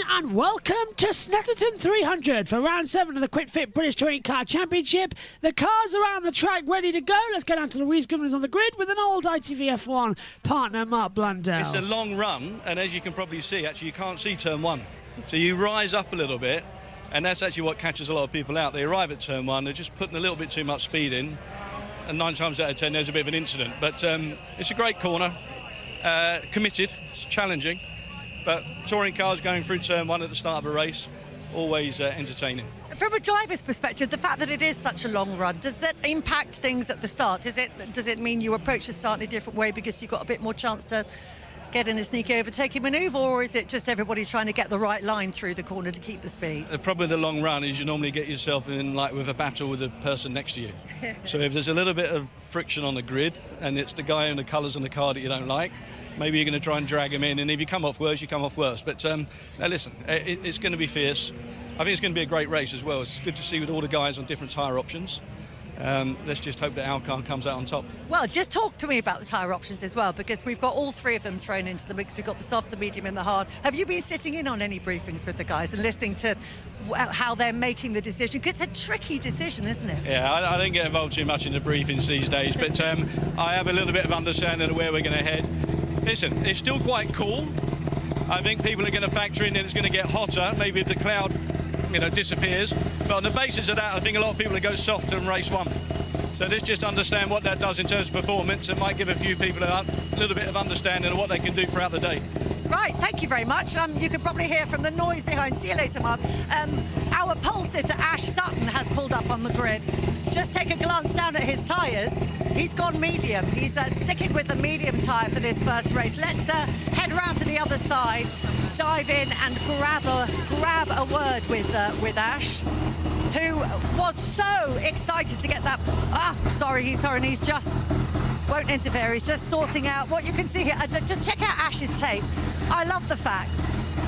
and welcome to Snetterton 300 for round 7 of the Quick Fit British Touring Car Championship. The cars are on the track ready to go. Let's go down to Louise Goodman's on the grid with an old ITV F1 partner, Mark Blundell. It's a long run, and as you can probably see, actually, you can't see turn 1. So you rise up a little bit, and that's actually what catches a lot of people out. They arrive at turn 1, they're just putting a little bit too much speed in, and 9 times out of 10 there's a bit of an incident. But it's a great corner, committed, it's challenging. But touring cars going through turn 1 at the start of a race, always entertaining. From a driver's perspective, the fact that it is such a long run, does that impact things at the start? Does it mean you approach the start in a different way because you've got a bit more chance to get in a sneaky overtaking manoeuvre, or is it just everybody trying to get the right line through the corner to keep the speed? The problem with the long run is you normally get yourself in like with a battle with the person next to you. So if there's a little bit of friction on the grid and it's the guy in the colours on the car that you don't like, maybe you're going to try and drag him in, and if you come off worse, you come off worse. But now listen, it's going to be fierce. I think it's going to be a great race as well. It's good to see with all the guys on different tyre options. Let's just hope that our car comes out on top. Well, just talk to me about the tyre options as well, because we've got all 3 of them thrown into the mix. We've got the soft, the medium and the hard. Have you been sitting in on any briefings with the guys and listening to how they're making the decision? Because it's a tricky decision, isn't it? Yeah, I don't get involved too much in the briefings these days, but I have a little bit of understanding of where we're going to head. Listen, it's still quite cool. I think people are going to factor in that it's going to get hotter, maybe if the cloud disappears. But on the basis of that, I think a lot of people will go soft in race 1. So let's just understand what that does in terms of performance. It might give a few people a little bit of understanding of what they can do throughout the day. Right, thank you very much. You can probably hear from the noise behind. See you later, Mark. Our pole sitter, Ash Sutton, has pulled up on the grid. Just take a glance down at his tyres. He's gone medium. He's sticking with the medium tyre for this first race. Let's head round to the other side, dive in and grab a word with Ash, who was so excited to get that. He's just won't interfere. He's just sorting out what you can see here. Just check out Ash's tape. I love the fact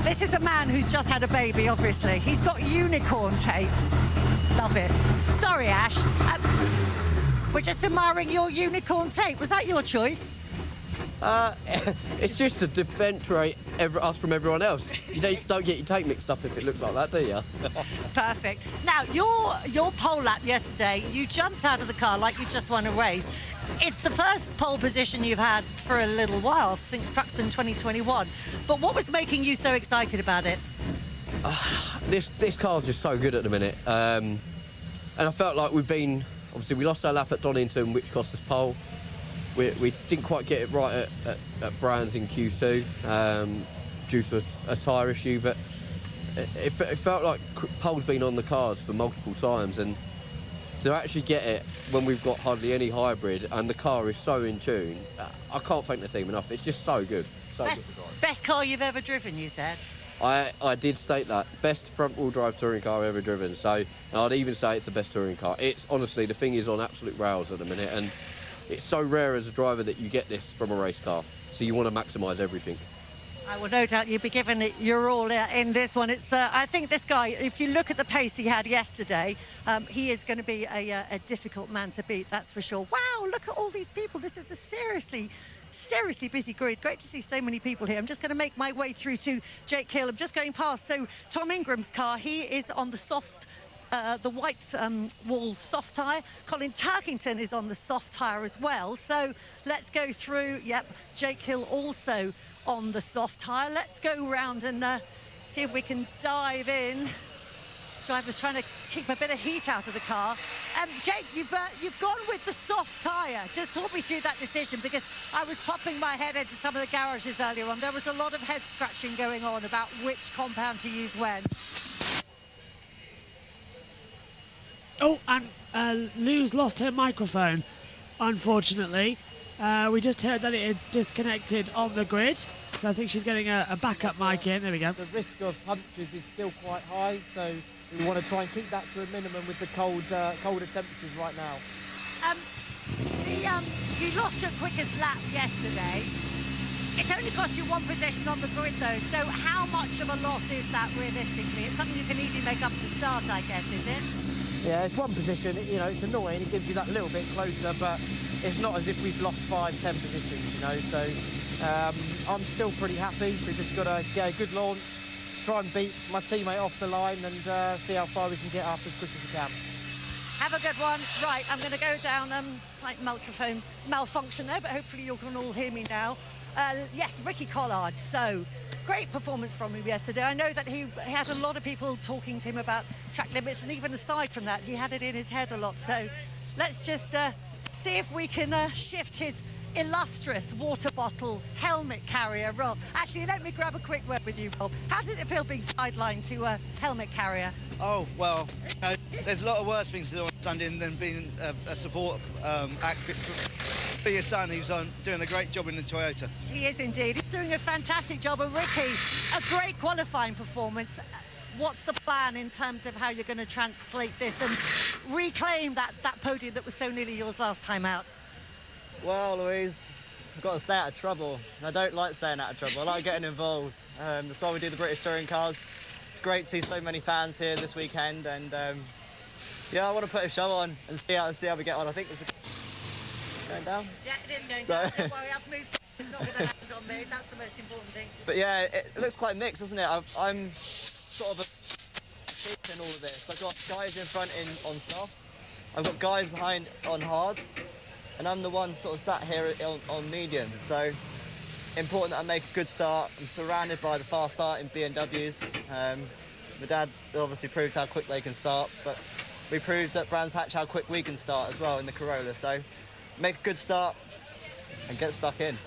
this is a man who's just had a baby. Obviously, he's got unicorn tape. Love it. Sorry, Ash. We're just admiring your unicorn tape. Was that your choice? It's just to differentiate us from everyone else. You don't get your tape mixed up if it looks like that, do you? Perfect. Now, your pole lap yesterday, you jumped out of the car like you just won a race. It's the first pole position you've had for a little while, since Truxton 2021. But what was making you so excited about it? This car's just so good at the minute. And I felt like obviously we lost our lap at Donington, which cost us pole. We didn't quite get it right at Brands in Q2 due to a tyre issue, but it felt like pole's been on the cards for multiple times, and to actually get it when we've got hardly any hybrid and the car is so in tune, I can't thank the team enough. It's just so good. Best car you've ever driven, you said? I did state that. Best front-wheel drive touring car I've ever driven, so I'd even say it's the best touring car. It's honestly, the thing is on absolute rails at the minute, and it's so rare as a driver that you get this from a race car, so you want to maximise everything. I will no doubt you'll be giving it your all in this one. It's I think this guy, if you look at the pace he had yesterday, he is going to be a difficult man to beat, that's for sure. Wow, look at all these people. This is a seriously busy grid. Great to see so many people here. I'm just going to make my way through to Jake Hill. I'm just going past. So Tom Ingram's car, he is on the soft, the white wall soft tyre. Colin Turkington is on the soft tyre as well. So let's go through. Yep, Jake Hill also on the soft tyre. Let's go round and see if we can dive in. Driver's trying to keep a bit of heat out of the car. Jake, you've gone with the soft tyre. Just talk me through that decision, because I was popping my head into some of the garages earlier on. There was a lot of head scratching going on about which compound to use when. Oh, and Lou's lost her microphone, unfortunately. We just heard that it had disconnected on the grid, so I think she's getting a backup mic in. There we go. The risk of punctures is still quite high, so we want to try and keep that to a minimum with the colder temperatures right now. You lost your quickest lap yesterday. It's only cost you 1 position on the grid, though, so how much of a loss is that realistically? It's something you can easily make up at the start, I guess, is it? Yeah, it's 1 position. It's annoying. It gives you that little bit closer, but it's not as if we've lost 5-10 positions, so I'm still pretty happy. We've just got to get a good launch, try and beat my teammate off the line and see how far we can get up as quick as we can. Have a good one. Right, I'm going to go down. Slight microphone malfunction there, but hopefully you can all hear me now. Yes, Ricky Collard. So, great performance from him yesterday. I know that he had a lot of people talking to him about track limits, and even aside from that, he had it in his head a lot. So, let's just see if we can shift his illustrious water bottle helmet carrier, Rob. Actually, let me grab a quick word with you, Rob. How does it feel being sidelined to a helmet carrier? Oh, well, there's a lot of worse things to do on Sunday than being a support act for your son, who's doing a great job in the Toyota. He is indeed. He's doing a fantastic job. And Ricky, a great qualifying performance. What's the plan in terms of how you're going to translate this and reclaim that podium that was so nearly yours last time out? Well, Louise, I've got to stay out of trouble. I don't like staying out of trouble. I like getting involved. That's why we do the British Touring Cars. It's great to see so many fans here this weekend, and yeah, I want to put a show on and see how we get on. I think it's going down. Yeah, it is going down. Don't worry, I've moved. It's not going to land on me. That's the most important thing. But yeah, it looks quite mixed, doesn't it? I'm sort of a in all of this. I've got guys in front on softs. I've got guys behind on hards. And I'm the one sort of sat here on medium, so important that I make a good start. I'm surrounded by the fast starting BMWs. My dad obviously proved how quick they can start, but we proved at Brands Hatch how quick we can start as well in the Corolla. So make a good start and get stuck in.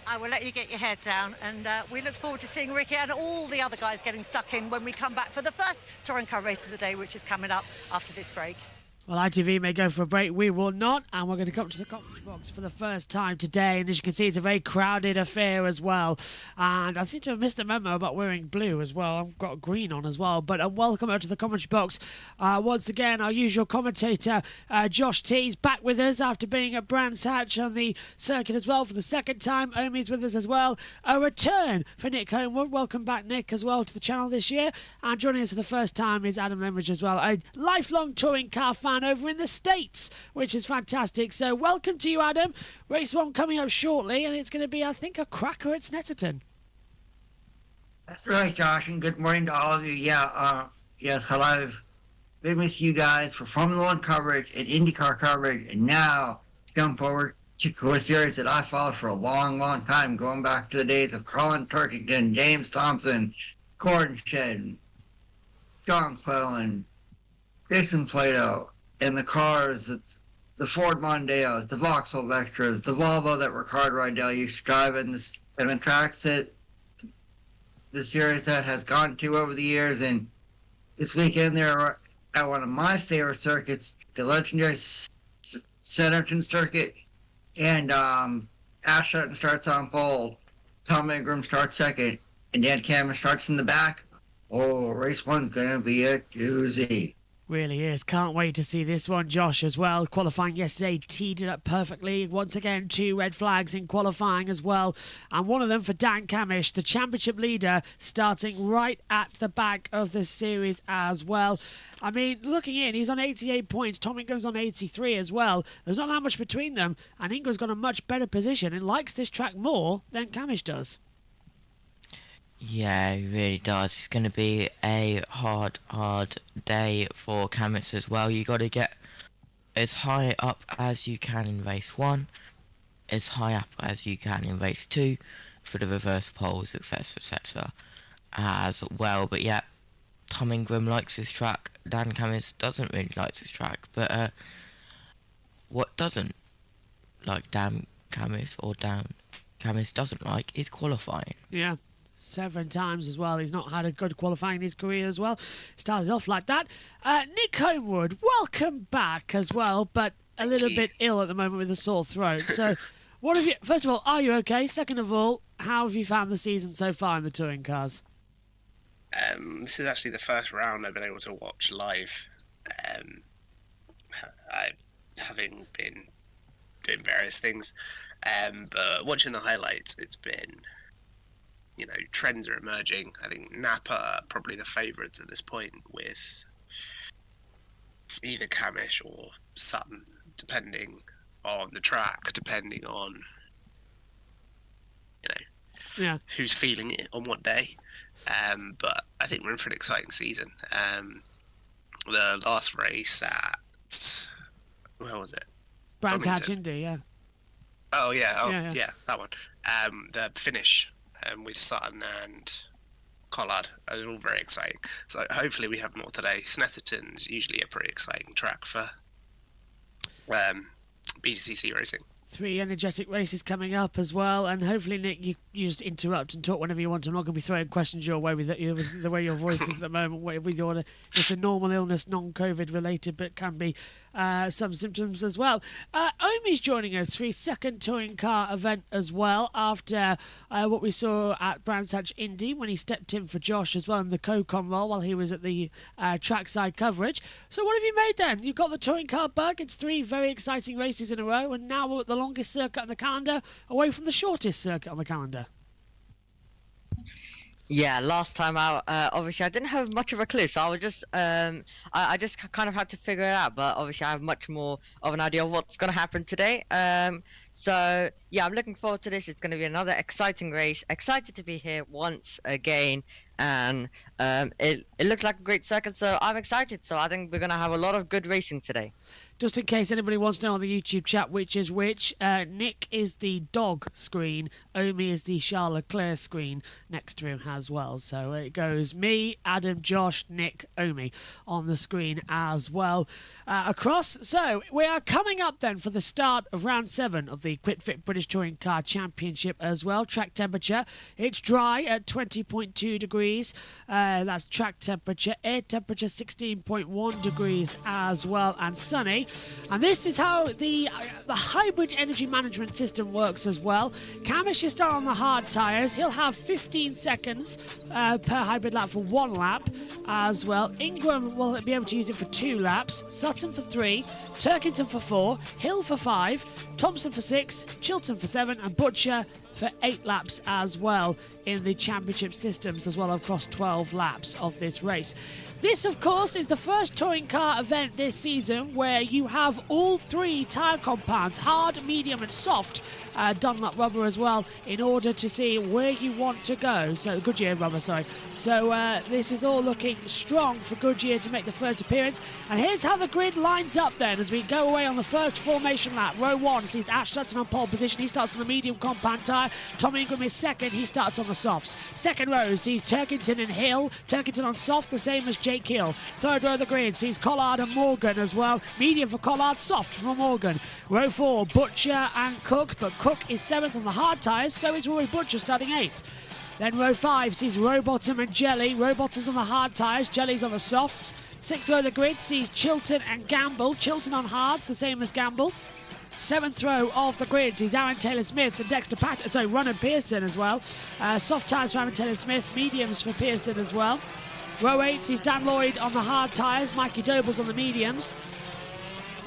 I will let you get your head down, and we look forward to seeing Ricky and all the other guys getting stuck in when we come back for the first touring car race of the day, which is coming up after this break. Well, ITV may go for a break, we will not, and we're going to come to the commentary box for the first time today, and as you can see, it's a very crowded affair as well, and I seem to have missed a memo about wearing blue as well. I've got green on as well, but welcome out to the commentary box. Once again, our usual commentator, Josh T, is back with us after being at Brands Hatch on the circuit as well for the second time. Omi's with us as well. A return for Nick Homewood. Welcome back, Nick, as well to the channel this year, and joining us for the first time is Adam Lemridge as well, a lifelong touring car fan over in the States, which is fantastic. So welcome to you, Adam. Race 1 coming up shortly, and it's going to be, I think, a cracker at Snetterton. That's right, Josh, and good morning to all of you. Yes, hello. I've been with you guys for Formula 1 coverage and IndyCar coverage, and now jump forward to a series that I followed for a long, long time, going back to the days of Colin Turkington, James Thompson, Gordon Shedden, John Clellan, Jason Plato, and the cars, the Ford Mondeos, the Vauxhall Vectras, the Volvo that Ricardo Rydell used to drive in the tracks that the series that has gone to over the years. And this weekend they're at one of my favorite circuits, the legendary Snetterton circuit, and Ash Sutton starts on pole, Tom Ingram starts second, and Dan Cameron starts in the back. Oh, race 1's gonna be a doozy. Really is. Can't wait to see this one, Josh, as well. Qualifying yesterday teed it up perfectly. Once again, 2 red flags in qualifying as well. And one of them for Dan Camish, the championship leader, starting right at the back of the series as well. I mean, looking in, he's on 88 points. Tom Ingram's on 83 as well. There's not that much between them. And Ingram's got a much better position and likes this track more than Camish does. Yeah, it really does. It's going to be a hard day for Camis as well. You got to get as high up as you can in race 1, as high up as you can in race 2 for the reverse poles, etc., as well. But yeah, Tom Ingram likes this track. Dan Camis doesn't really like this track. But what doesn't like Dan Camis or Dan Camis doesn't like is qualifying. Yeah. 7 times as well. He's not had a good qualifying in his career as well. Started off like that. Nick Homewood, welcome back as well, but a little bit ill at the moment with a sore throat. So, what have you? First of all, are you okay? Second of all, how have you found the season so far in the touring cars? This is actually the first round I've been able to watch live. Having been doing various things, but watching the highlights, it's been. Trends are emerging. I think Napa are probably the favourites at this point, with either Camish or Sutton, depending on the track, depending on who's feeling it on what day. But I think we're in for an exciting season. The last race at, where was it? Brands Hatch Donington. Indy, yeah. Oh yeah, Yeah. that one. The finish with Sutton and Collard are all very exciting. So hopefully we have more today. Snetterton's usually a pretty exciting track for BTCC racing. 3 energetic races coming up as well, and hopefully, Nick, you just interrupt and talk whenever you want. I'm not going to be throwing questions your way with the way your voice is at the moment. With your, it's a normal illness, non-COVID related, but can be some symptoms as well. Omi's joining us for his second touring car event as well, after what we saw at Brands Hatch Indy when he stepped in for Josh as well in the co-com role while he was at the trackside coverage. So what have you made then? You've got the touring car bug. It's 3 very exciting races in a row, and now we're at the longest circuit on the calendar, away from the shortest circuit on the calendar. Yeah, last time out, obviously I didn't have much of a clue, so I was just, I just kind of had to figure it out. But obviously I have much more of an idea of what's going to happen today. So yeah, I'm looking forward to this. It's going to be another exciting race. Excited to be here once again, and it looks like a great circuit. So I'm excited. So I think we're going to have a lot of good racing today. Just in case anybody wants to know on the YouTube chat which is which, Nick is the dog screen, Omi is the Charles Leclerc screen next to him as well. So it goes me, Adam, Josh, Nick, Omi on the screen as well across. So we are coming up then for the start of round 7 of the Quit Fit British Touring Car Championship as well. Track temperature, it's dry at 20.2 degrees. That's track temperature. Air temperature 16.1 degrees as well, and sunny. And this is how the hybrid energy management system works as well. Camish is starting on the hard tyres. He'll have 15 seconds per hybrid lap for 1 lap as well. Ingram will be able to use it for 2 laps. Sutton for 3. Turkington for 4. Hill for 5. Thompson for 6. Chilton for 7. And Butcher for 8 laps as well in the championship systems as well across 12 laps of this race. This, of course, is the first touring car event this season where you have all 3 tyre compounds, hard, medium and soft, Dunlop rubber as well, in order to see where you want to go. So Goodyear rubber, sorry. So this is all looking strong for Goodyear to make the first appearance. And here's how the grid lines up then as we go away on the first formation lap. Row 1 sees Ash Sutton on pole position. He starts on the medium compound tyre. Tom Ingram is second. He starts on the softs. Second row sees Turkington and Hill. Turkington on soft, the same as Jake Hill. Third row of the grid sees Collard and Morgan as well. Medium for Collard, soft for Morgan. Row 4, Butcher and Cook, but Cook is 7th on the hard tyres, so is Roy Butcher starting 8th. Then row 5 sees Rowbottom and Jelly. Rowbottom's on the hard tyres, Jelly's on the softs. 6th row of the grid sees Chilton and Gamble. Chilton on hards, the same as Gamble. 7th row of the grid sees Aaron Taylor-Smith and Dexter Patterson, sorry, Ronan Pearson as well. Soft tyres for Aaron Taylor-Smith, mediums for Pearson as well. Row 8 sees Dan Lloyd on the hard tyres, Mikey Doble's on the mediums.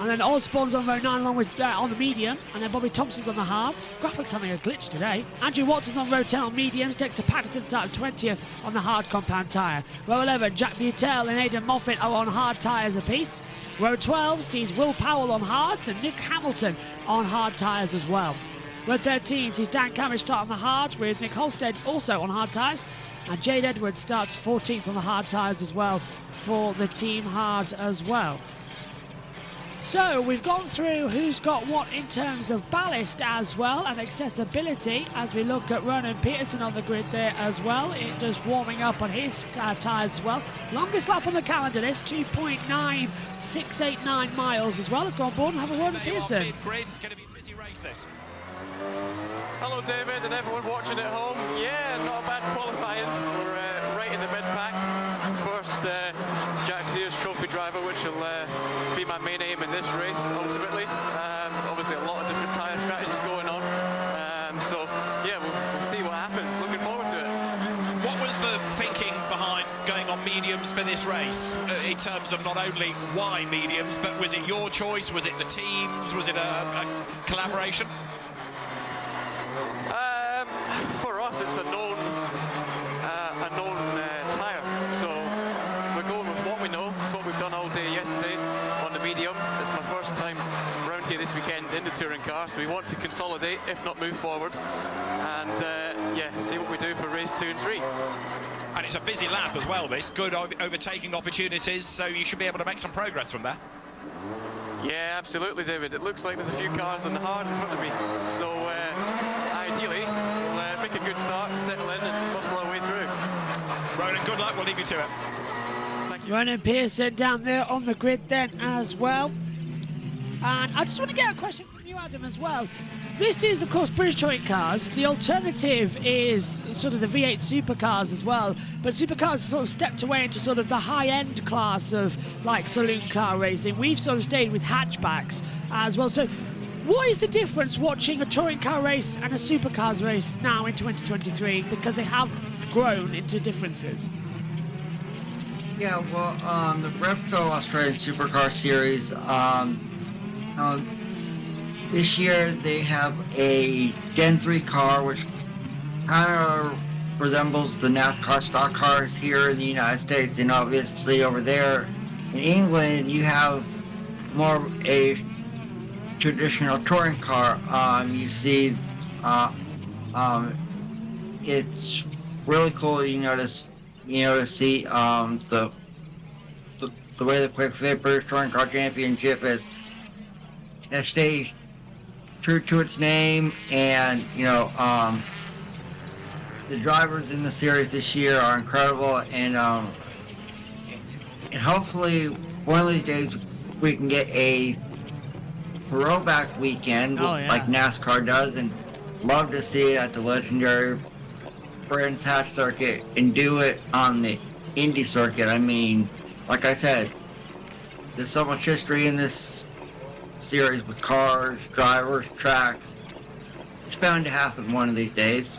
And then Osborne's on row 9 along with on the medium, and then Bobby Thompson's on the hards. Graphics having a glitch today. Andrew Watson's on row 10 on mediums. Dexter Patterson starts 20th on the hard compound tyre. Row 11, Jack Butel and Aidan Moffat are on hard tyres apiece. Row 12 sees Will Powell on hards and Nick Hamilton on hard tyres as well. Row 13 sees Dan Camish start on the hard with Nick Holstead also on hard tyres. And Jade Edwards starts 14th on the hard tyres as well for the team hard as well. So we've gone through who's got what in terms of ballast as well and accessibility as we look at Ronan Peterson on the grid there as well. It just warming up on his tyres as well. Longest lap on the calendar, this 2.9689 miles as well. Let's go on board and have a word with Pearson. It's going to be a busy race this. Hello David and everyone watching at home. Yeah, not a bad qualifying. We're right in the mid-pack. First Jack Sears Trophy driver, which will be my main aim in this race ultimately. Obviously a lot of different tyre strategies going on. So yeah, we'll see what happens. Looking forward to it. What was the thinking behind going on mediums for this race in terms of not only why mediums, but was it your choice? Was it the team's? Was it a collaboration? For us, it's a known tyre, so we're going with what we know. It's what we've done all day yesterday on the medium. It's my first time around here this weekend in the touring car, so we want to consolidate, if not move forward, and yeah, see what we do for race 2 and 3. And it's a busy lap as well, this. Good overtaking opportunities, so you should be able to make some progress from there. Yeah, absolutely, David. It looks like there's a few cars on the hard in front of me. So ideally, we'll make a good start, settle in and muscle our way through. Ronan, good luck. We'll leave you to it. Thank you. Ronan Pearson down there on the grid then as well. And I just want to get a question from you, Adam, as well. This is, of course, British touring cars. The alternative is sort of the V8 supercars as well. But supercars sort of stepped away into sort of the high-end class of, like, saloon car racing. We've sort of stayed with hatchbacks as well. So what is the difference watching a touring car race and a supercars race now in 2023? Because they have grown into differences. Yeah, well, the Repco Australian Supercar Series, this year they have a Gen 3 car which kind of resembles the NASCAR stock cars here in the United States, and obviously over there in England you have more of a traditional touring car. You see, it's really cool, to see the way the Quick Fit British Touring Car Championship has stayed true to its name, and the drivers in the series this year are incredible, and hopefully one of these days we can get a throwback weekend like NASCAR does, and love to see it at the legendary Brands Hatch circuit and do it on the Indy circuit. I mean, like I said, there's so much history in this series with cars, drivers, tracks. It's bound to happen one of these days.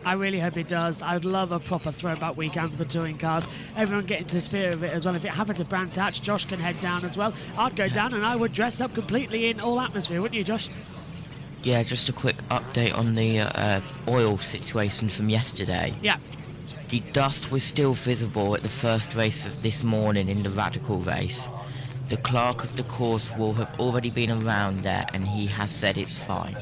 I really hope it does. I'd love a proper throwback weekend for the touring cars. Everyone get into the spirit of it as well. If it happened to Brands Hatch, Josh can head down as well. I'd go down and I would dress up completely in all atmosphere, wouldn't you, Josh? Yeah, just a quick update on the oil situation from yesterday. Yeah. The dust was still visible at the first race of this morning in the Radical race. The clerk of the course will have already been around there, and he has said it's fine.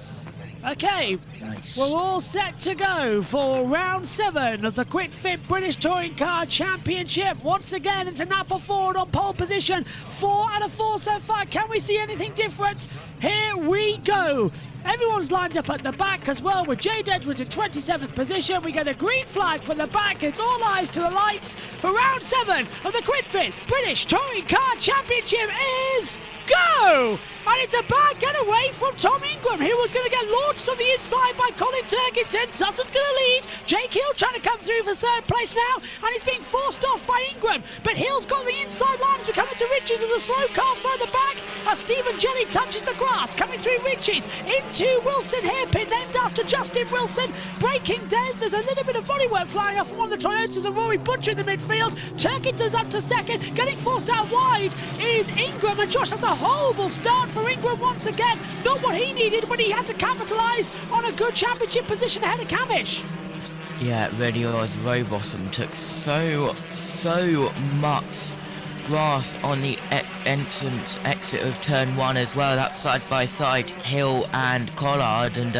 Okay, Nice. we're all set to go for round 7 of the Quick Fit British Touring Car Championship. Once again, it's a Napa Ford on pole position. 4 out of 4 so far. Can we see anything different? Here we go. Everyone's lined up at the back as well, with Jade Edwards in 27th position. We get a green flag from the back. It's all eyes to the lights for round 7 of the Quick Fit British Touring Car Championship is go! And it's a bad getaway from Tom Ingram, who was going to get launched on the inside by Colin Turkington. Sutton's going to lead. Jake Hill trying to come through for 3rd place now, and he's being forced off by Ingram. But Hill's got the inside line as we come into Ritchie's as a slow car further back. As Stephen Jelly touches the grass, coming through Ritchie's into Wilson hairpin, named after Justin Wilson. Braking Dave, there's a little bit of bodywork flying off from one of the Toyotas, and Rory Butcher in the midfield. Turkington's up to 2nd, getting forced out wide is Ingram, and Josh, that's a horrible start for Ingram once again. Not what he needed, but he had to capitalise on a good championship position ahead of Camish. Yeah, it really was. Rowbottom took so much grass on the exit of turn 1 as well. That's side by side, Hill and Collard, and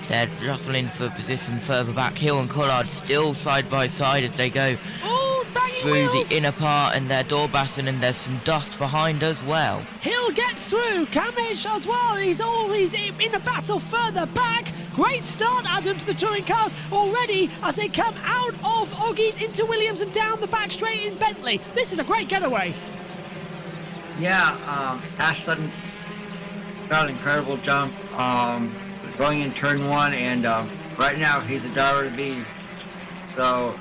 they're jostling for position further back. Hill and Collard still side by side as they go through wheels. the inner part, and their door basin, and there's some dust behind as well. Hill gets through, Camish as well. He's in a battle further back. Great start, Adam, to the touring cars already as they come out of Oggies into Williams and down the back straight in Bentley. This is a great getaway. Yeah, Ash Sutton got an incredible jump going in turn 1, and right now he's the driver to beat. So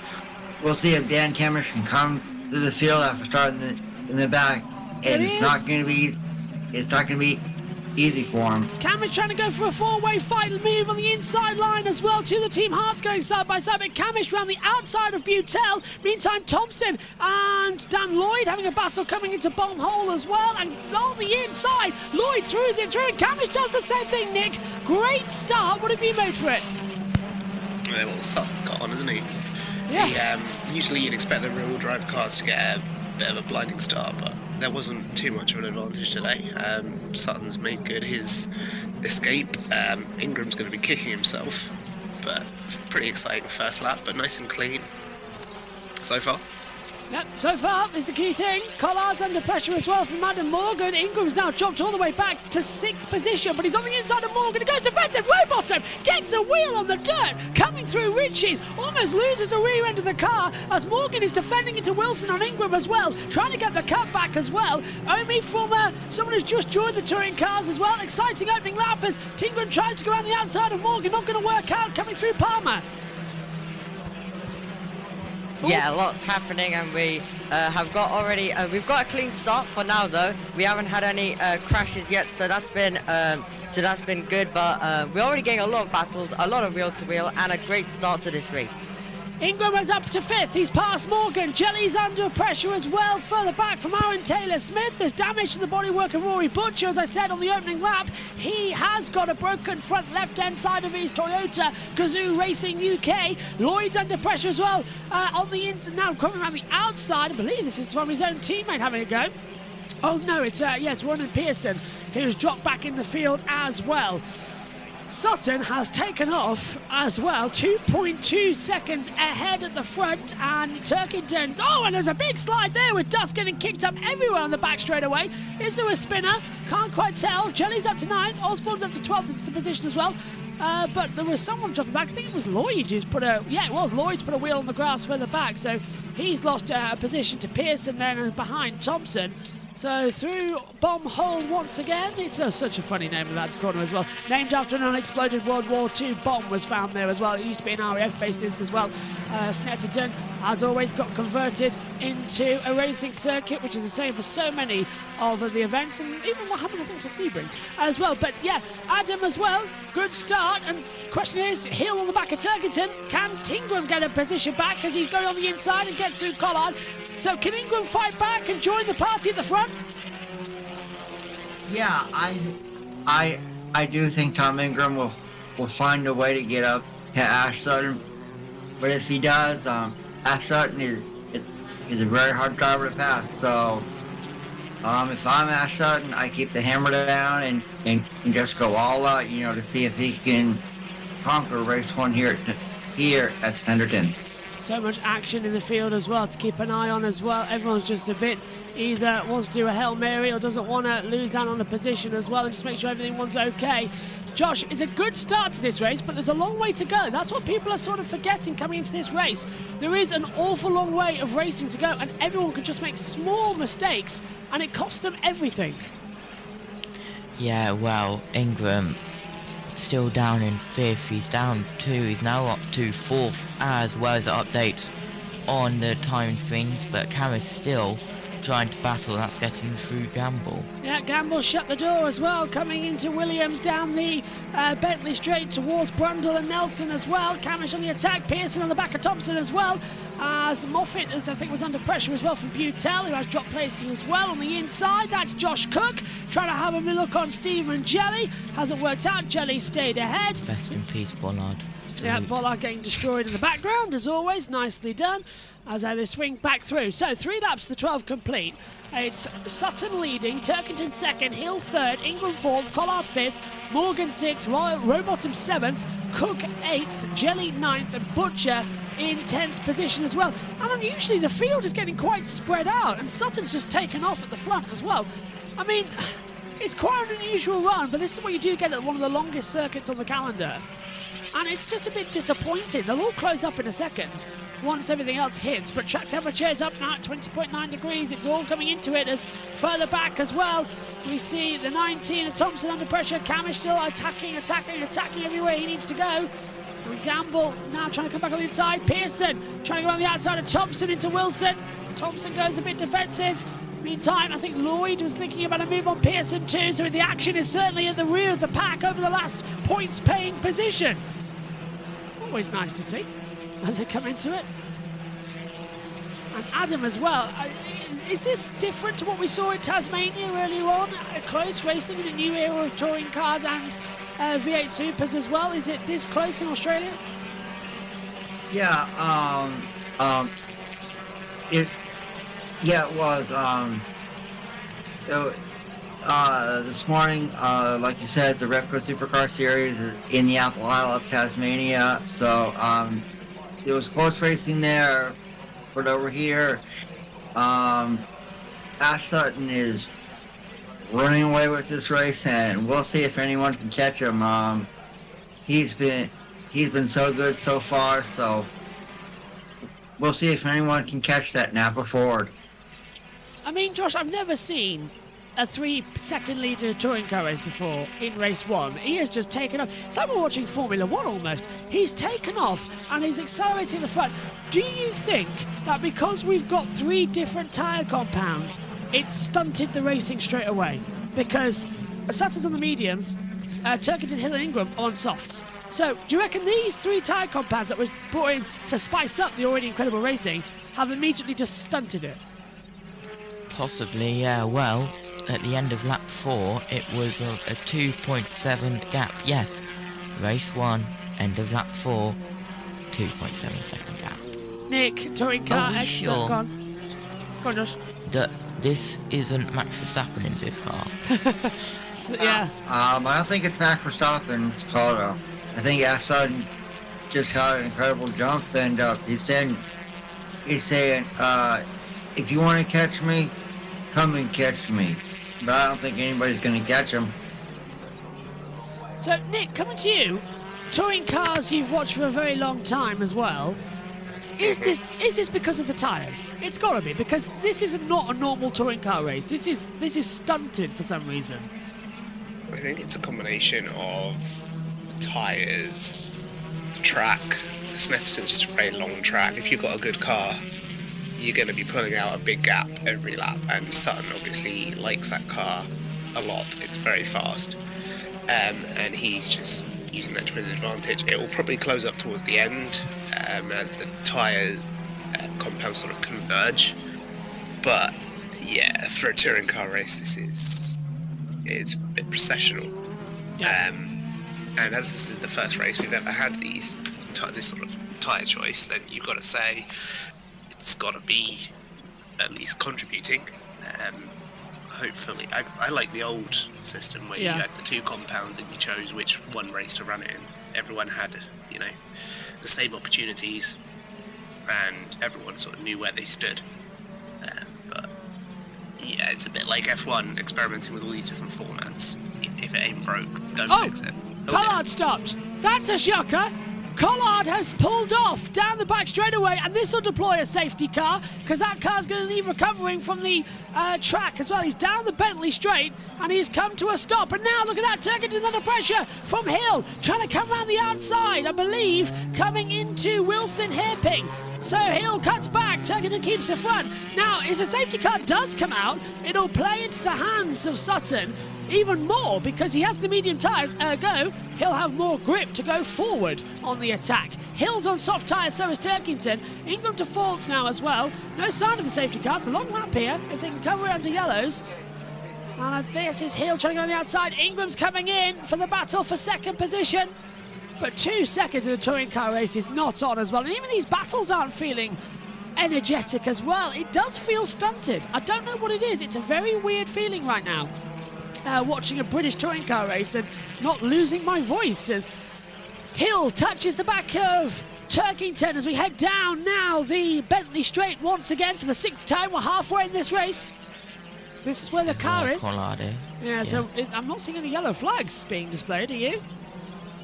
we'll see if Dan Camish can come through the field after starting in the back, and it's not going to be easy for him. Camish trying to go for a 4-way fight and move on the inside line as well. To the Team Hearts going side by side, but Camish round the outside of Butel. Meantime, Thompson and Dan Lloyd having a battle coming into Bomb Hole as well, and on the inside, Lloyd throws it through, and Camish does the same thing. Nick, great start. What have you made for it? Well, Sutton's got on, isn't he? Yeah. Usually you'd expect the rear-wheel drive cars to get a bit of a blinding start, but there wasn't too much of an advantage today. Sutton's made good his escape. Ingram's going to be kicking himself, but pretty exciting first lap, but nice and clean. so far. Yep, so far is the key thing. Collard's under pressure as well from Adam Morgan. Ingram's now dropped all the way back to 6th position, but he's on the inside of Morgan. He goes defensive. Rowbottom gets a wheel on the dirt, coming through Ritchie's, almost loses the rear end of the car as Morgan is defending into Wilson on Ingram as well, trying to get the cut back as well. Omi from someone who's just joined the touring cars as well. Exciting opening lap as Tingren tries to go around the outside of Morgan. Not going to work out, coming through Palmer. Yeah, lots happening, and we have got already. We've got a clean start for now, though. We haven't had any crashes yet, so that's been good. But we're already getting a lot of battles, a lot of wheel to wheel, and a great start to this race. Ingram is up to 5th. He's past Morgan. Jelly's under pressure as well. Further back from Aaron Taylor-Smith. There's damage to the bodywork of Rory Butcher, as I said on the opening lap. He has got a broken front left-hand side of his Toyota Gazoo Racing UK. Lloyd's under pressure as well on the inside. Now coming around the outside. I believe this is from his own teammate having a go. Oh no, it's Ronan Pearson, who's dropped back in the field as well. Sutton has taken off as well, 2.2 seconds ahead at the front, and Turkington, and there's a big slide there with dust getting kicked up everywhere on the back straightaway. Is there a spinner? Can't quite tell. Jelly's up to 9th, Osborne's up to 12th into the position as well. But there was someone dropping back. I think it was Lloyd who's put a wheel on the grass further back, so he's lost a position to Pearson then and behind Thompson. So through Bomb Hole once again. It's such a funny name of that corner as well. Named after an unexploded World War II bomb was found there as well. It used to be an RAF basis as well. Snetterton, as always, got converted into a racing circuit, which is the same for so many of the events, and even what happened, I think, to Sebring as well. But yeah, Adam as well, good start. And question is, Hill on the back of Turkington. Can Tingram get a position back as he's going on the inside and gets through Collard? So can Ingram fight back and join the party at the front? Yeah, I do think Tom Ingram will find a way to get up to Ash Sutton. But if he does, Ash Sutton is a very hard driver to pass. So if I'm Ash Sutton, I keep the hammer down and just go all out, to see if he can conquer race one here at Snetterton. So much action in the field as well to keep an eye on as well. Everyone's just a bit either wants to do a Hail Mary or doesn't want to lose out on the position as well, and just make sure everyone's okay. Josh, it's a good start to this race, but there's a long way to go. That's what people are sort of forgetting coming into this race. There is an awful long way of racing to go, and everyone can just make small mistakes, and it costs them everything. Yeah, well, Ingram still down in 5th. He's down 2. He's now up to 4th, as well as the updates on the time screens, but Cam is still trying to battle. That's getting through Gamble. Yeah, Gamble shut the door as well, coming into Williams down the Bentley straight towards Brundle and Nelson as well. Camish on the attack, Pearson on the back of Thompson as well, as Moffat, as I think, was under pressure as well from Butel, who has dropped places as well on the inside. That's Josh Cook trying to have a look on Stephen Jelly. Hasn't worked out. Jelly stayed ahead. Best in peace, Bollard. Yeah, Bollard getting destroyed in the background as always. Nicely done as they swing back through. So 3 laps to the 12 complete. It's Sutton leading, Turkington 2nd, Hill 3rd, Ingram 4th, Collard 5th, Morgan 6th, Rowbottom 7th, Cook 8th, Jelly 9th, and Butcher in 10th position as well. And unusually the field is getting quite spread out, and Sutton's just taken off at the front as well. I mean, it's quite an unusual run, but this is what you do get at one of the longest circuits on the calendar. And it's just a bit disappointing. They'll all close up in a second once everything else hits, but track temperature is up now at 20.9 degrees. It's all coming into it as further back as well. We see the 19 of Thompson under pressure. Camish still attacking everywhere he needs to go. And Gamble now trying to come back on the inside. Pearson trying to go on the outside of Thompson into Wilson. Thompson goes a bit defensive. Meantime, I think Lloyd was thinking about a move on Pearson too, so the action is certainly at the rear of the pack over the last points-paying position. Always nice to see as they come into it. And Adam as well. Is this different to what we saw in Tasmania earlier on? Close racing in a new era of touring cars and V8 Supers as well. Is it this close in Australia? Yeah, it was. This morning, like you said, the Repco Supercar Series is in the Apple Isle of Tasmania, so it was close racing there But over here, Ash Sutton is running away with this race, and we'll see if anyone can catch him. He's been so good so far, so we'll see if anyone can catch that Napa Ford. I mean, Josh, I've never seen a 3-second lead in a touring car race before in race 1. He has just taken off. It's like we're watching Formula 1 almost. He's taken off and he's accelerating the front. Do you think that because we've got 3 different tyre compounds, it's stunted the racing straight away? Because Sutton's on the mediums, Turkington, Hill and Ingram are on softs. So do you reckon these 3 tyre compounds that was brought in to spice up the already incredible racing have immediately just stunted it? Possibly, yeah. Well, at the end of lap 4, it was a 2.7 gap. Yes, race 1, end of lap 4, 2.7 second gap. Nick, touring car, excellent. Sure. Go on, Josh. This isn't Max Verstappen in this car. Yeah. I don't think it's Max Verstappen. It's called. I think Ash Sutton just got an incredible jump, and he's saying, if you want to catch me, come and catch me. But I don't think anybody's going to catch him. So, Nick, coming to you, touring cars you've watched for a very long time as well. Is this because of the tyres? It's got to be, because this is not a normal touring car race. This is stunted for some reason. I think it's a combination of the tyres, the track. Snetterton's just a very long track. If you've got a good car, you're going to be pulling out a big gap every lap, and Sutton obviously likes that car a lot. It's very fast, and he's just using that to his advantage. It will probably close up towards the end as the tyres compounds sort of converge, but yeah, for a touring car race, it's a bit processional. Yeah. And as this is the first race we've ever had this sort of tyre choice, then you've got to say it's got to be at least contributing. Hopefully, I like the old system where you had the 2 compounds and you chose which one race to run it in. Everyone had, the same opportunities, and everyone sort of knew where they stood. But yeah, it's a bit like F1 experimenting with all these different formats. If it ain't broke, don't fix it. Collard stopped. That's a shocker. Collard has pulled off down the back straightaway, and this will deploy a safety car because that car's going to need recovering from the track as well. He's down the Bentley straight, and he's come to a stop. And now look at that, Turkington's under pressure from Hill, trying to come around the outside, I believe, coming into Wilson hairpin. So Hill cuts back, Turkington keeps the front. Now, if a safety car does come out, it'll play into the hands of Sutton even more because he has the medium tyres, ergo, he'll have more grip to go forward on the attack. Hill's on soft tyres, so is Turkington. Ingram to fourth now as well. No sign of the safety car. It's a long lap here if they can cover it under yellows. And this is Hill trying to go on the outside. Ingram's coming in for the battle for second position. But 2 seconds in a touring car race is not on as well. And even these battles aren't feeling energetic as well. It does feel stunted. I don't know what it is. It's a very weird feeling right now. Watching a British touring car race and not losing my voice as Hill touches the back of Turkington as we head down now the Bentley Straight once again for the 6th time. We're halfway in this race. This is where the car is. Yeah, so I'm not seeing any yellow flags being displayed, are you?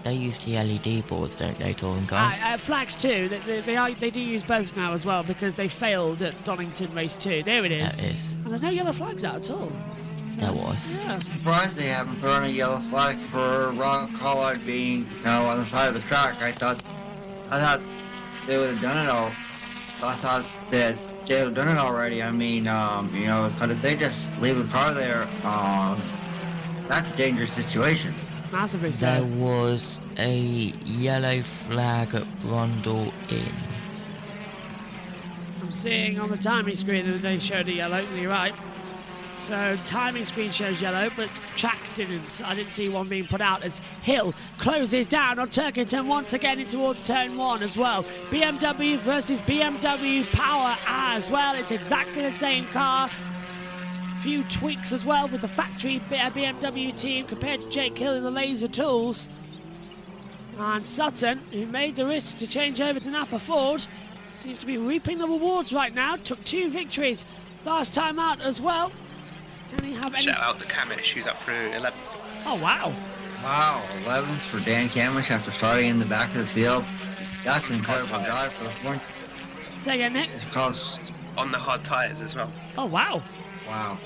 They use the LED boards, don't they, touring cars? Flags too. They do use both now as well because they failed at Donington race 2. There it is. There it is. And there's no yellow flags out at all. There was. Yeah. I'm surprised they haven't put on a yellow flag for Ron Collard being, on the side of the track. I thought they would have done it all. I thought that they would have done it already. I mean, because if they just leave the car there, that's a dangerous situation. Massively so. There was a yellow flag at Brundle Inn. I'm seeing on the timing screen that they showed a yellow. You're right. So timing screen shows yellow, but track didn't. I didn't see one being put out as Hill closes down on Turkington once again in towards turn 1 as well. BMW versus BMW power as well. It's exactly the same car. Few tweaks as well with the factory BMW team compared to Jake Hill in the laser tools. And Sutton, who made the risk to change over to Napa Ford, Seems to be reaping the rewards right now. Took 2 victories last time out as well. Can he have any... Shout out to Kamish, who's up for 11th. Oh, wow. Wow, 11th for Dan Kamish after starting in the back of the field. That's an incredible drive for the point. Say again, Nick. Because On the hard tyres as well. Oh, wow. wow,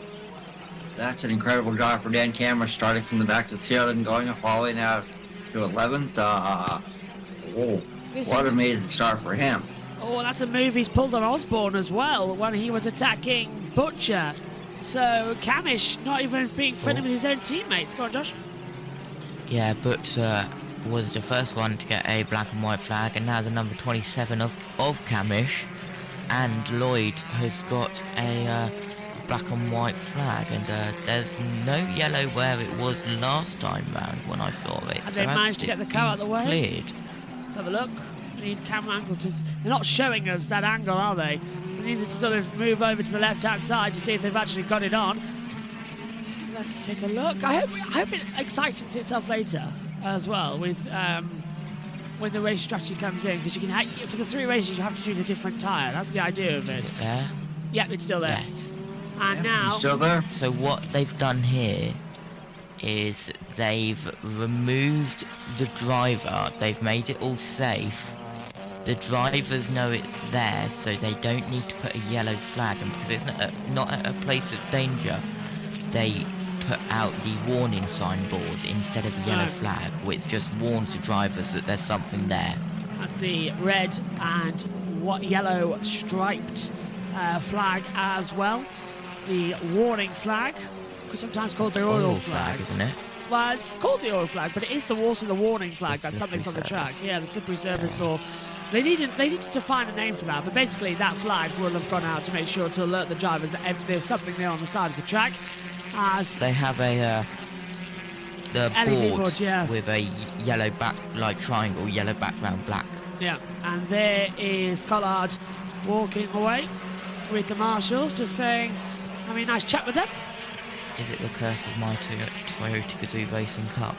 that's an incredible drive for Dan Kamish, starting from the back of the field and going up all the way now to 11th. What an amazing start for him. Oh, that's a move he's pulled on Osborne as well when he was attacking Butcher. So Kamish not even being friendly with his own teammates. Go on, Josh. Yeah, Butcher was the first one to get a black and white flag, and now the number 27 of Kamish, and Lloyd has got a black and white flag, and there's no yellow where it was last time round when I saw it. Have they managed to get the car out of the way? Cleared. Let's have a look. We need camera angle to... They're not showing us that angle, are they? We need to sort of move over to the left-hand side to see if they've actually got it on. So let's take a look. I hope it excites itself later as well with when the race strategy comes in, because you can for the 3 races you have to choose a different tyre. That's the idea of it. Is it there? Yep, it's still there. Yes. And now... Still there? So what they've done here is they've removed the driver. They've made it all safe. The drivers know it's there, so they don't need to put a yellow flag. And because it's not at a place of danger, they put out the warning signboard instead of a yellow flag, which just warns the drivers that there's something there. That's the red and yellow striped flag as well. The warning flag, sometimes called the oil flag, isn't it? Well, it's called the oil flag, but it is also the warning flag. The that something's on the track. Yeah, the slippery surface, Yeah. or they needed to find a name for that. But basically, that flag will have gone out to make sure to alert the drivers that there's something there on the side of the track. They have a the LED board, board, yeah. with a yellow triangle, yellow background, black. Yeah, and there is Collard walking away with the marshals, just saying, having a nice chat with them. Is it the curse of my Toyota Gazoo Racing Cup?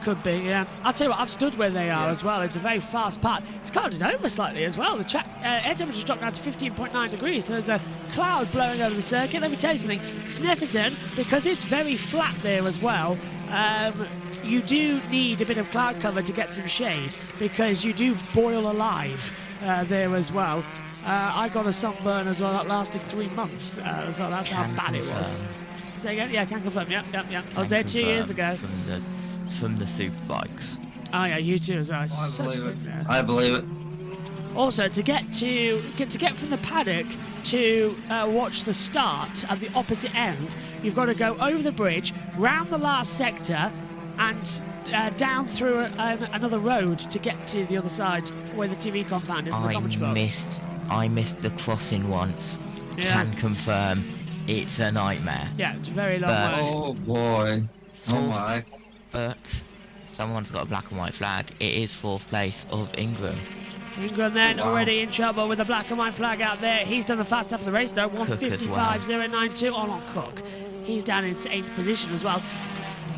Could be, yeah. I'll tell you what, I've stood where they are as well. It's a very fast part. It's clouded over slightly as well. The track air temperature's dropped down to 15.9 degrees, so there's a cloud blowing over the circuit. Let me tell you something, Snetterton, because it's very flat there as well, you do need a bit of cloud cover to get some shade, because you do boil alive there as well. I got a sunburn as well that lasted 3 months, so that's how bad it was. Say again? Yeah, I can confirm. Yep. I was there 2 years ago. From the superbikes. Oh yeah, you too as well. I believe it. Also, to get from the paddock to watch the start at the opposite end, you've got to go over the bridge, round the last sector, and down through another road to get to the other side where the TV compound is, the commentary box. I missed the crossing once. Yeah. Can confirm it's a nightmare. Yeah, it's a very long way. Oh boy. Oh my. But someone's got a black and white flag. It is 4th place of Ingram. Ingram then already in trouble with the black and white flag out there. He's done the fast lap of the race though, 1:55.092 on Cook. He's down in 8th position as well.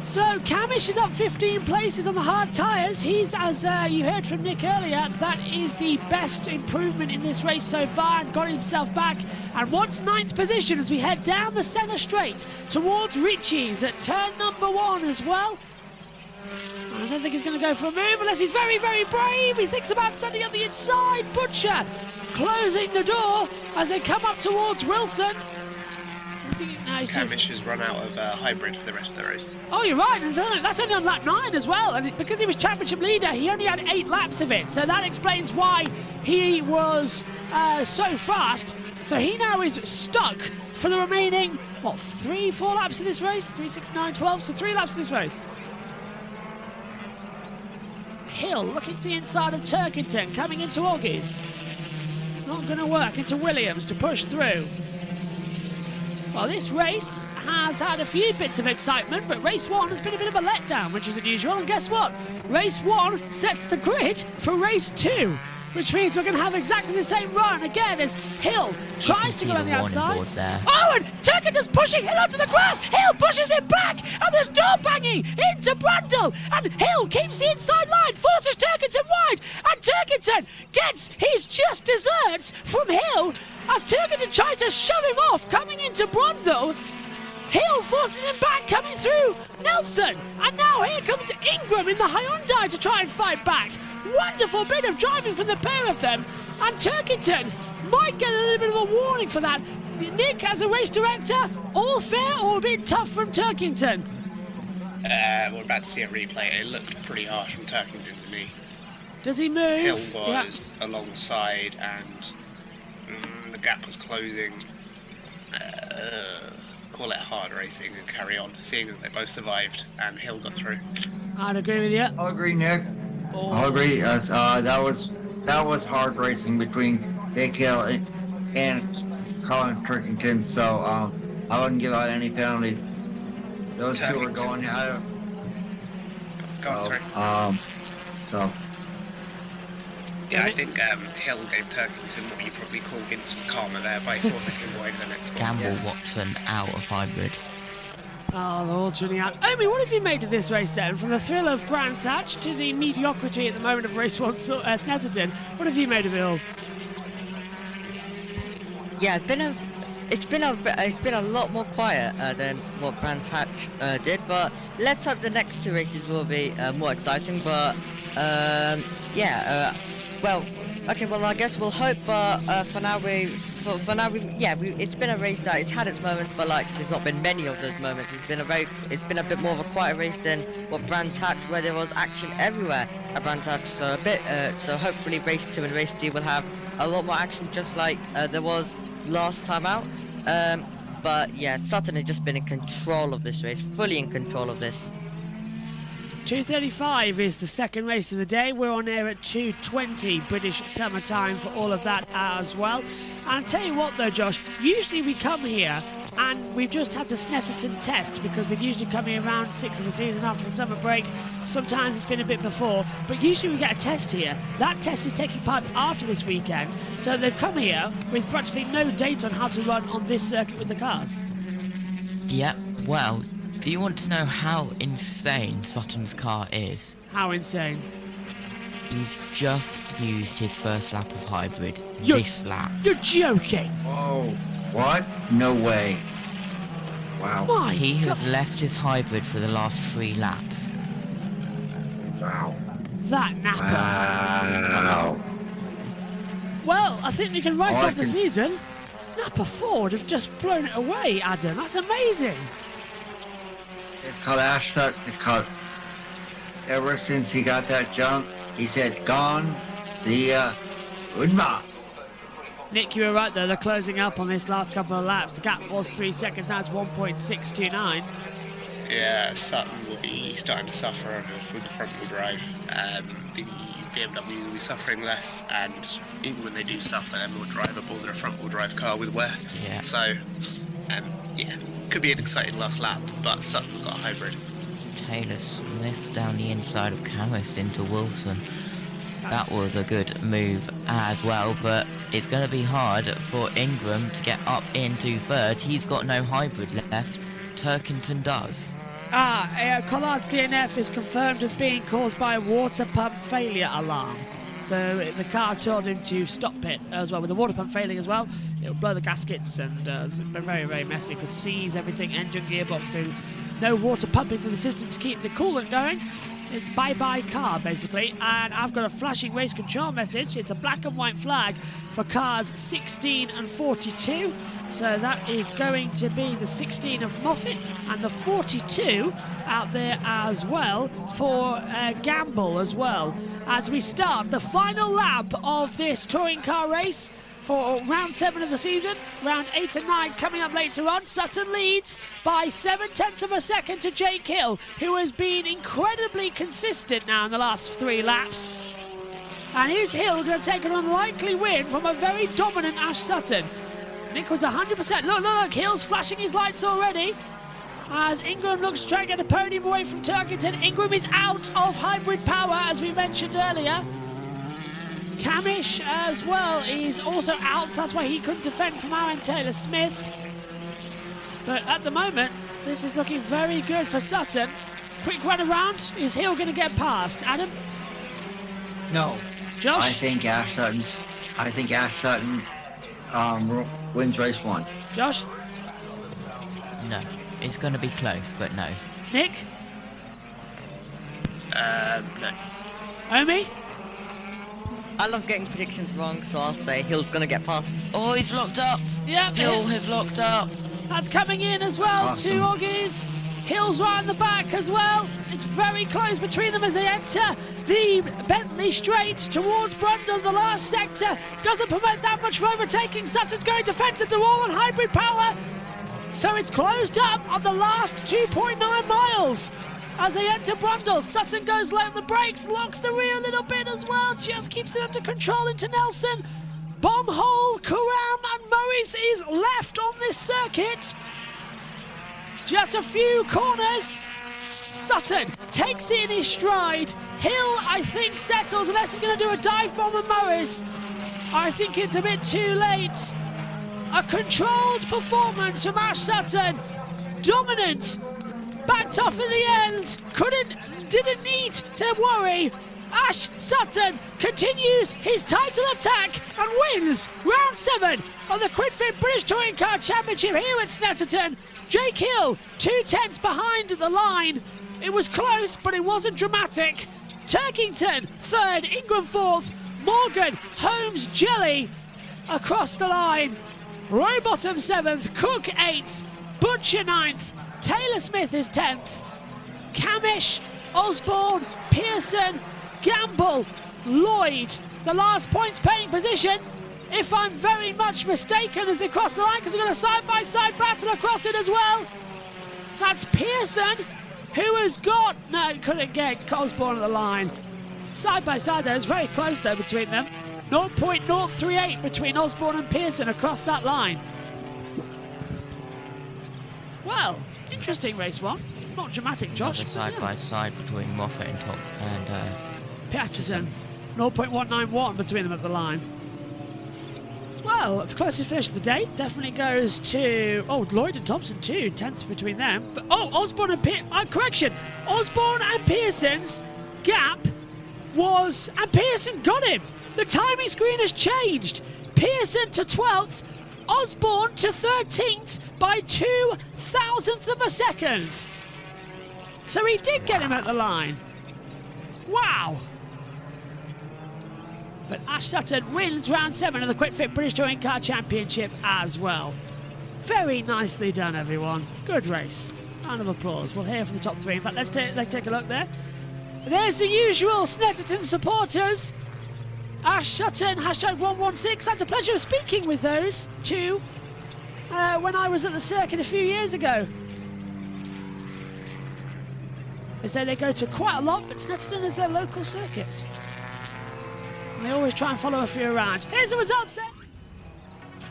So Kamish is up 15 places on the hard tyres. He's, as you heard from Nick earlier, that is the best improvement in this race so far, and got himself back and wants 9th position as we head down the centre straight towards Ritchie's at turn number 1 as well. I don't think he's going to go for a move unless he's very, very brave. He thinks about setting up the inside. Butcher closing the door as they come up towards Wilson. Kamish has run out of hybrid for the rest of the race. Oh, you're right. That's only on lap 9 as well. And because he was championship leader, he only had 8 laps of it. So that explains why he was so fast. So he now is stuck for the remaining, 3-4 laps of this race? 3, 6, 9, 12. So 3 laps of this race. Hill looking to the inside of Turkington, coming into Oggies. Not going to work into Williams to push through. Well, this race has had a few bits of excitement, but race 1 has been a bit of a letdown, which is unusual. And guess what? Race 1 sets the grid for race 2. which means we're going to have exactly the same run again as Hill tries to go on the outside. Oh, and Turkington's pushing Hill onto the grass. Hill pushes him back, and there's door banging into Brundle, and Hill keeps the inside line, forces Turkington wide, and Turkington gets his just desserts from Hill as Turkington tried to shove him off coming into Brundle. Hill forces him back, coming through Nelson, and now here comes Ingram in the Hyundai to try and fight back. Wonderful bit of driving from the pair of them, and Turkington might get a little bit of a warning for that. Nick, as a race director, all fair or a bit tough from Turkington? We're about to see a replay. It looked pretty harsh from Turkington to me. Does he move? Hill was alongside, and the gap was closing. Call it hard racing and carry on, seeing as they both survived and Hill got through. I'd agree with you. I'll agree, Nick. I'll agree. That was hard racing between Jake Hill and Colin Turkington, so I wouldn't give out any penalties. Those two were going out. Yeah, I think Hill gave Turkington what you probably call instant karma there by forcing him away to the next one. Gamble Watson out of hybrid. Oh, they're all tuning out. Omi, what have you made of this race then? From the thrill of Brands Hatch to the mediocrity at the moment of race 1 Snetterton. What have you made of it all? Yeah, it's been a lot more quiet than what Brands Hatch did, but let's hope the next 2 races will be more exciting. But well, I guess we'll hope. But for now, it's been a race that it's had its moments, but like there's not been many of those moments. It's been a bit more of a quiet race than what Brands Hatch, where there was action everywhere at Brands Hatch. So so hopefully race 2 and race 3 will have a lot more action, just like there was last time out. But yeah, Sutton has just been in control of this race, fully in control of this. 2:35 is the second race of the day. We're on air at 2:20 British summer time for all of that as well. And I'll tell you what though, Josh, usually we come here and we've just had the Snetterton test because we usually come here around 6 of the season after the summer break. Sometimes it's been a bit before, but usually we get a test here. That test is taking part after this weekend, so they've come here with practically no date on how to run on this circuit with the cars. Yeah, well, do you want to know how insane Sutton's car is? How insane? He's just used his first lap of hybrid this lap. You're joking! Oh, what? No way. Wow. He has left his hybrid for the last 3 laps. Wow. That napper. Wow. Well, I think we can write off the season. Napa Ford have just blown it away, Adam. That's amazing. It's called Ash Sutton. It's called. Ever since he got that jump, he said, "Gone, see ya, goodbye." Nick, you were right though. They're closing up on this last couple of laps. The gap was 3 seconds. Now it's 1.629. Yeah, Sutton will be starting to suffer with the front-wheel drive. The BMW will be suffering less, and even when they do suffer, they're more drivable than a front-wheel drive car with wear. Yeah. So, could be an exciting last lap, but Sutton's got a hybrid. Taylor Smith down the inside of Caris into Wilson. That was a good move as well, but it's going to be hard for Ingram to get up into third. He's got no hybrid left. Turkington does. Collard's DNF is confirmed as being caused by a water pump failure alarm. So the car told him to stop it as well. With the water pump failing as well, it'll blow the gaskets and it's very, very messy. It could seize everything, engine, gearbox, so no water pumping through the system to keep the coolant going. It's bye-bye car, basically. And I've got a flashing race control message. It's a black and white flag for cars 16 and 42. So that is going to be the 16 of Moffat and the 42 out there as well for Gamble as well. As we start the final lap of this touring car race for round 7 of the season. Round 8 and 9 coming up later on. Sutton leads by 0.7 of a second to Jake Hill, who has been incredibly consistent now in the last 3 laps. And is Hill going to take an unlikely win from a very dominant Ash Sutton? Nick was 100%. Look, Hill's flashing his lights already. As Ingram looks to try and get a podium away from Turkington. Ingram is out of hybrid power, as we mentioned earlier. Camish as well is also out. That's why he couldn't defend from Aaron Taylor-Smith. But at the moment, this is looking very good for Sutton. Quick run around. Is Hill going to get past? Adam? No. Josh? I think Ash Sutton wins race 1. Josh? No. It's going to be close, but no. Nick? No. Omi? I love getting predictions wrong, so I'll say Hill's gonna get past. Oh, he's locked up. Yep. Hill has locked up. That's coming in as well. Awesome. 2 Oggies. Hill's right in the back as well. It's very close between them as they enter the Bentley straight towards Brundle. The last sector doesn't permit that much for overtaking. Sutton's going defensive to wall on hybrid power. So it's closed up on the last 2.9 miles. As they enter Brundle, Sutton goes low on the brakes, locks the rear a little bit as well, just keeps it under control into Nelson. Bombhole, Kuram and Morris is left on this circuit. Just a few corners. Sutton takes it in his stride. Hill, I think, settles unless he's going to do a dive bomb on Morris. I think it's a bit too late. A controlled performance from Ash Sutton. Dominant. Backed off in the end. Didn't need to worry. Ash Sutton continues his title attack and wins round 7 of the QuidFit British Touring Car Championship here at Snetterton. Jake Hill, 2/10 behind the line. It was close, but it wasn't dramatic. Turkington, 3rd, Ingram 4th, Morgan, Holmes, Jelly across the line. Rowbottom 7th, Cook 8th, Butcher 9th, Taylor-Smith is 10th. Camish, Osborne, Pearson, Gamble, Lloyd, the last points paying position. If I'm very much mistaken as they cross the line, because we're going to side-by-side battle across it as well. That's Pearson, who has got... No, couldn't get Osborne at the line. Side-by-side there, it's very close though between them. 0.038 between Osborne and Pearson across that line. Well, interesting race 1. Not dramatic, Josh. Another side-by-side between Moffat and Patterson. 0.191 between them at the line. Well, the closest finish of the day definitely goes to... Oh, Lloyd and Thompson too, 10th between them. But, Osborne and correction. Osborne and Pearson's gap was... And Pearson got him. The timing screen has changed. Pearson to 12th, Osborne to 13th by 0.002 of a second. So he did get him at the line. Wow. But Ash Sutton wins round 7 of the QuidFit British Touring Car Championship as well. Very nicely done, everyone. Good race. Round of applause. We'll hear from the top 3. In fact, let's take a look there. There's the usual Snetterton supporters. Ash Sutton, #116. I had the pleasure of speaking with those two when I was at the circuit a few years ago. They say they go to quite a lot, but Snetterton is their local circuit. And they always try and follow a few around. Here's the results then.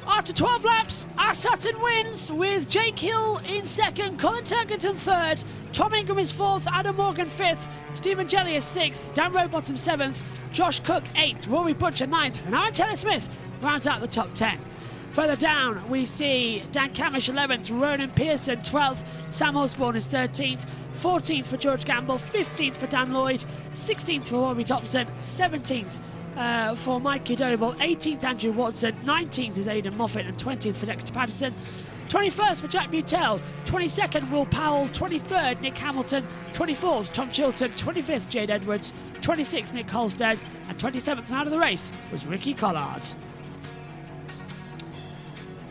After 12 laps, Ash Sutton wins with Jake Hill in 2nd, Colin Turkington 3rd, Tom Ingram is 4th, Adam Morgan 5th, Stephen Jelly is 6th, Dan Rowbottom 7th, Josh Cook 8th, Rory Butcher 9th, and Aaron Taylor-Smith rounds out the top 10. Further down, we see Dan Camish 11th, Ronan Pearson 12th, Sam Osborne is 13th, 14th for George Gamble, 15th for Dan Lloyd, 16th for Rory Thompson, 17th for Mikey Doble, 18th Andrew Watson, 19th is Aidan Moffat, and 20th for Dexter Patterson. 21st for Jack Butel, 22nd Will Powell, 23rd Nick Hamilton, 24th Tom Chilton, 25th Jade Edwards, 26th Nick Holstead, and 27th and out of the race was Ricky Collard.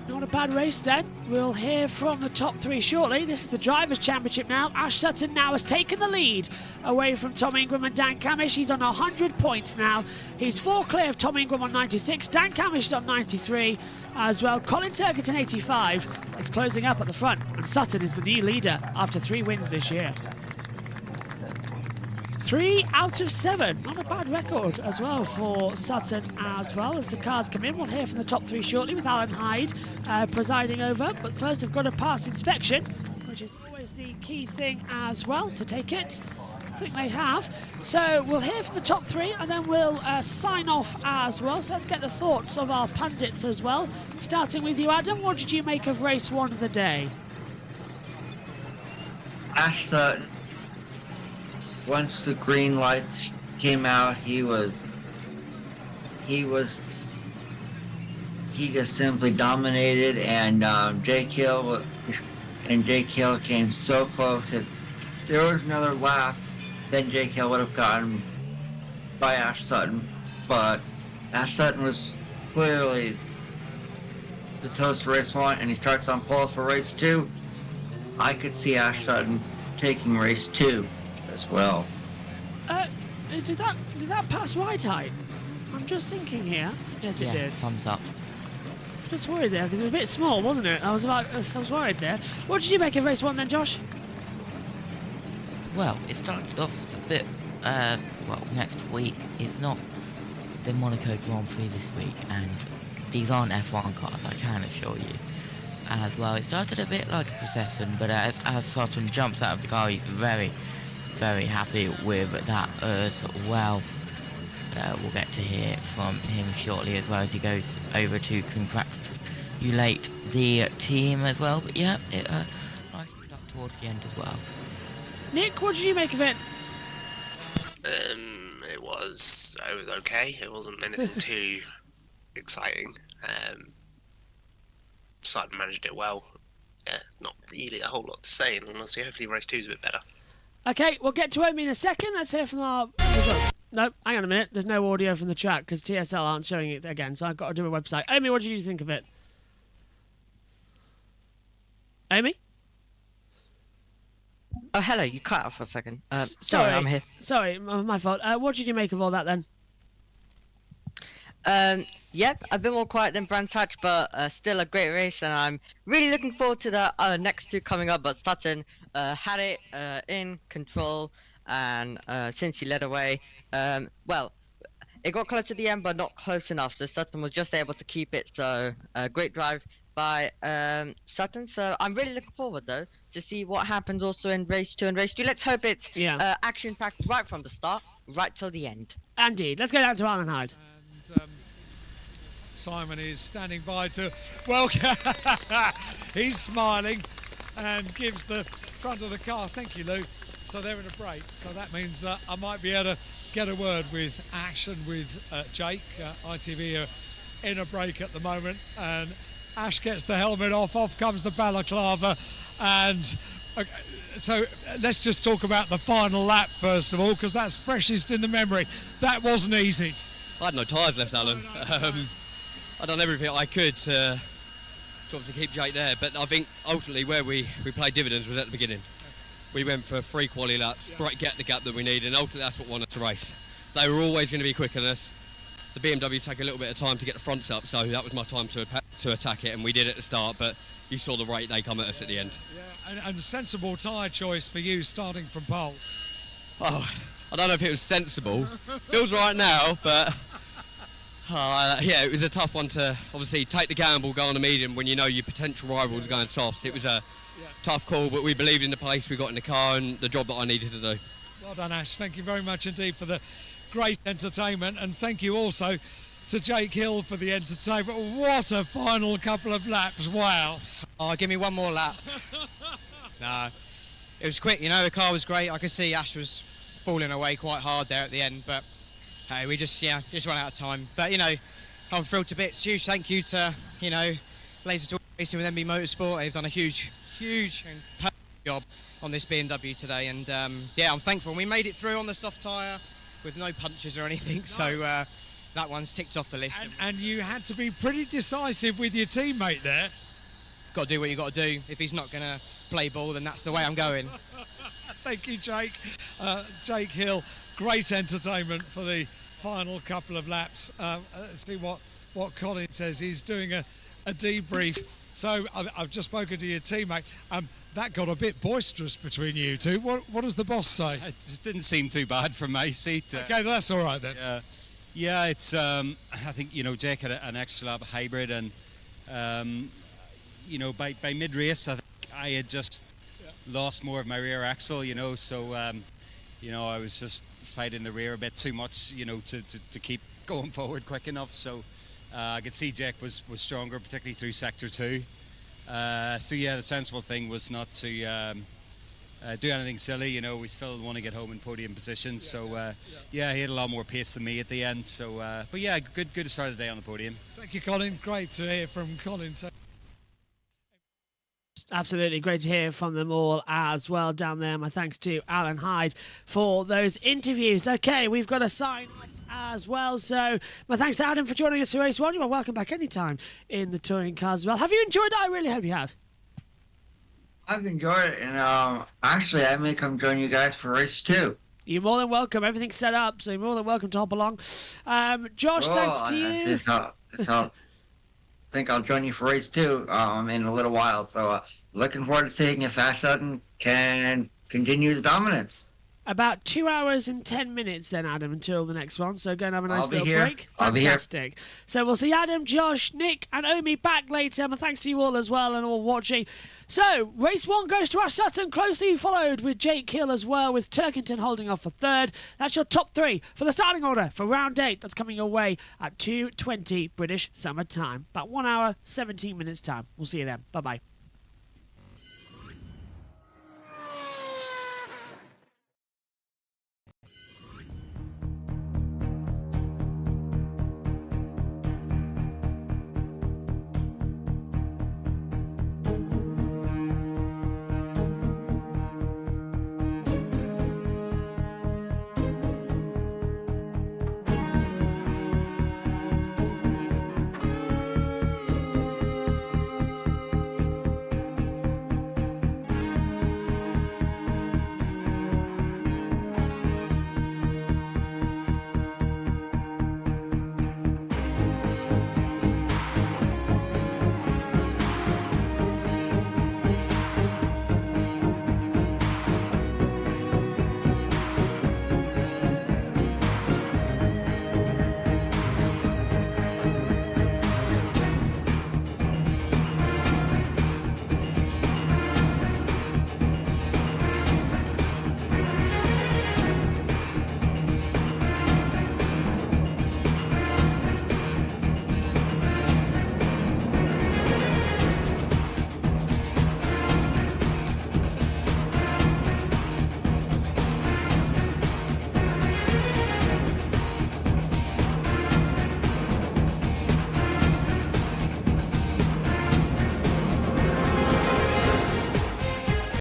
Not a bad race then. We'll hear from the top 3 shortly. This is the Drivers' Championship now. Ash Sutton now has taken the lead away from Tom Ingram and Dan Camish. He's on 100 points now. He's 4 clear of Tom Ingram on 96. Dan Camish is on 93 as well. Colin Turkington 85. It's closing up at the front. And Sutton is the new leader after 3 wins this year. 3 out of 7. Not a bad record as well for Sutton as well. As the cars come in, we'll hear from the top 3 shortly with Alan Hyde presiding over. But first, I've got to pass inspection, which is always the key thing as well to take it. I think they have. So we'll hear from the top three and then we'll sign off as well. So let's get the thoughts of our pundits as well. Starting with you, Adam, what did you make of race 1 of the day? Ash Sutton, once the green lights came out, he just simply dominated, and Jake Hill came so close. If there was another lap, then Jake Hill would have gotten by Ash Sutton, but Ash Sutton was clearly the toast for race 1, and he starts on pole for race 2. I could see Ash Sutton taking race 2 as well. Did that pass White Height? I'm just thinking here. Yes, it did. Thumbs up. Just worried there because it was a bit small, wasn't it? I was worried there. What did you make of race 1 then, Josh? Well, it started off a bit. Next week is not the Monaco Grand Prix this week, and these aren't F1 cars, I can assure you. As well, it started a bit like a procession, but as Sutton jumps out of the car, he's very, very happy with that as well. We'll get to hear from him shortly, as well as he goes over to congratulate the team as well. But yeah, it lightened up towards the end as well. Nick, what did you make of it? It was okay. It wasn't anything too exciting. Sutton managed it well. Yeah, not really a whole lot to say, and honestly, hopefully race 2 is a bit better. Okay, we'll get to Omi in a second. Let's hear from our... No, hang on a minute. There's no audio from the track because TSL aren't showing it again, so I've got to do a website. Omi, what did you think of it? Omi? Oh, hello. You cut out for a second. Sorry, sorry, I'm here. Sorry, my fault. What did you make of all that then? Yep, a bit more quiet than Brands Hatch, but still a great race, and I'm really looking forward to the next 2 coming up. But Sutton had it in control, and since he led away, well, it got close to the end, but not close enough. So Sutton was just able to keep it. So great drive by Sutton. So I'm really looking forward though to see what happens also in race 2 and race 3. Let's hope it's action-packed right from the start, right till the end. Indeed. Let's go down to Alan Hyde. And Simon is standing by to welcome. He's smiling and gives the front of the car. Thank you, Lou. So they're in a break. So that means I might be able to get a word with Ash and with Jake. ITV are in a break at the moment, and Ash gets the helmet off. Off comes the balaclava, and so let's just talk about the final lap first of all, because that's freshest in the memory. That wasn't easy. I had no tyres left, Alan. I'd done everything I could to obviously keep Jake there, but I think ultimately where we played dividends was at the beginning. We went for 3 quali laps, get the gap that we need, and ultimately that's what won us the race. They were always going to be quicker than us. The BMW take a little bit of time to get the fronts up, so that was my time to attack it, and we did at the start, but you saw the rate they come at us at the end. Yeah, and a sensible tyre choice for you starting from pole. Oh, I don't know if it was sensible. Feels right now, but yeah, it was a tough one to obviously take the gamble, go on a medium when you know your potential rivals going soft. It was a tough call, but we believed in the pace we got in the car and the job that I needed to do. Well done, Ash. Thank you very much indeed for the great entertainment, and thank you also to Jake Hill for the entertainment. What a final couple of laps, wow. Oh, give me one more lap. No, it was quick, you know, the car was great. I could see Ash was falling away quite hard there at the end, but hey, we just run out of time. But, you know, I'm thrilled to bits. Huge thank you to, you know, Laser Talk Racing with MB Motorsport. They've done a huge and perfect job on this BMW today, and yeah, I'm thankful. We made it through on the soft tyre with no punches or anything, so that one's ticked off the list. And you had to be pretty decisive with your teammate there. Got to do what you got to do. If he's not going to play ball, then that's the way I'm going. Thank you, Jake. Jake Hill, great entertainment for the final couple of laps. Let's see what Colin says. He's doing a debrief. So I've just spoken to your teammate. That got a bit boisterous between you two. What does the boss say? It didn't seem too bad from my seat. Okay, that's all right then. Yeah, it's. I think, you know, Jake had an extra lap hybrid, and you know, by mid-race, I think I had just lost more of my rear axle. You know, so you know, I was just fighting the rear a bit too much, you know, to keep going forward quick enough. So I could see Jake was stronger, particularly through sector 2. So yeah, the sensible thing was not to do anything silly. You know, we still want to get home in podium position. So yeah, he had a lot more pace than me at the end. So, but yeah, good to start the day on the podium. Thank you, Colin. Great to hear from Colin. Absolutely great to hear from them all as well down there. My thanks to Alan Hyde for those interviews. Okay, we've got a sign as well. So my thanks to Adam for joining us for race 1. You are welcome back anytime in the touring cars as well. Have you enjoyed it? I really hope you have. I've enjoyed it, and actually, I may come join you guys for race 2. You're more than welcome. Everything's set up, so you're more than welcome to hop along. Josh, thanks to you. I think I'll join you for race 2 in a little while. So looking forward to seeing if Ash Sutton can continue his dominance. About 2 hours and 10 minutes then, Adam, until the next one. So go and have a nice little break. I'll be here. Fantastic. So we'll see Adam, Josh, Nick and Omi back later. And thanks to you all as well and all watching. So, race 1 goes to Ash Sutton, closely followed with Jake Hill as well, with Turkington holding off for 3rd. That's your top 3 for the starting order for round 8. That's coming your way at 2:20 British Summer Time. About 1 hour, 17 minutes time. We'll see you then. Bye-bye.